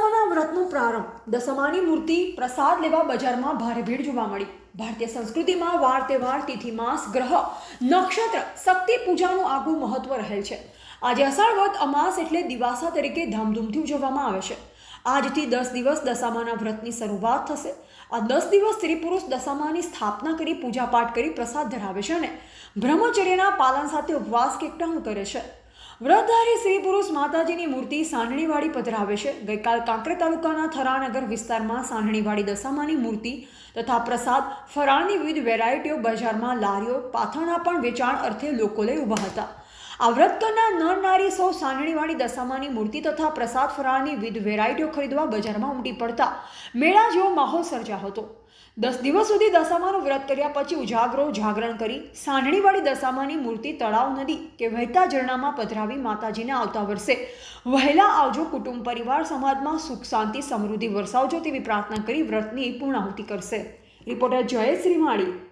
દશામાના વ્રતનો પ્રારંભ. દશામાની મૂર્તિ પ્રસાદ લેવા બજારમાં ભારે ભીડ જોવા મળી. ભારતીય સંસ્કૃતિમાં વાર તહેવાર, તિથિ, માસ, ગ્રહ, નક્ષત્ર, શક્તિ પૂજાનું આગવું મહત્વ રહેલ છે. આજે અષાઢ વદ અમાસ એટલે દિવાસા તરીકે ધામધૂમથી ઉજવવામાં આવે છે. આજથી 10 દિવસ દશામાના વ્રતની શરૂઆત થશે. આ 10 દિવસ સ્ત્રી પુરુષ દશામાની સ્થાપના કરી, પૂજાપાઠ કરી પ્રસાદ ધરાવે છે અને બ્રહ્મચર્યના પાલન સાથે ઉપવાસ કે એકટાણું કરે છે. વ્રતધારી સ્ત્રી પુરુષ માતાજીની મૂર્તિ સાંઢણીવાડી પધરાવે છે. ગઈકાલ કાંકરેજ તાલુકાના થરાનગર વિસ્તારમાં સાંઢણીવાડી દશામાની મૂર્તિ તથા પ્રસાદ ફરાળની વિવિધ વેરાયટીઓ બજારમાં લારીઓ પાથરણા પણ વેચાણ અર્થે લોકો લઈ ઊભા હતા. આ વ્રત કરનાર નર નારી સૌ સાંઢણીવાડી દશામાની મૂર્તિ તથા પ્રસાદ ફરાળની વિવિધ વેરાયટીઓ ખરીદવા બજારમાં ઉમટી પડતા મેળા જેવો માહોલ સર્જાયો હતો. 10 દિવસ સુધી દશામાનું વ્રત કર્યા પછી ઉજાગરો જાગરણ કરી સાંઢણીવાડી દશામાની મૂર્તિ તળાવ, નદી કે વહેતા ઝરણામાં પધરાવી માતાજીને આવતા વર્ષે વહેલા આવજો, કુટુંબ પરિવાર સમાજમાં સુખ શાંતિ સમૃદ્ધિ વરસાવજો તેવી પ્રાર્થના કરી વ્રતની પૂર્ણાહુતિ કરશે. રિપોર્ટર જયેશ શ્રીમાળી.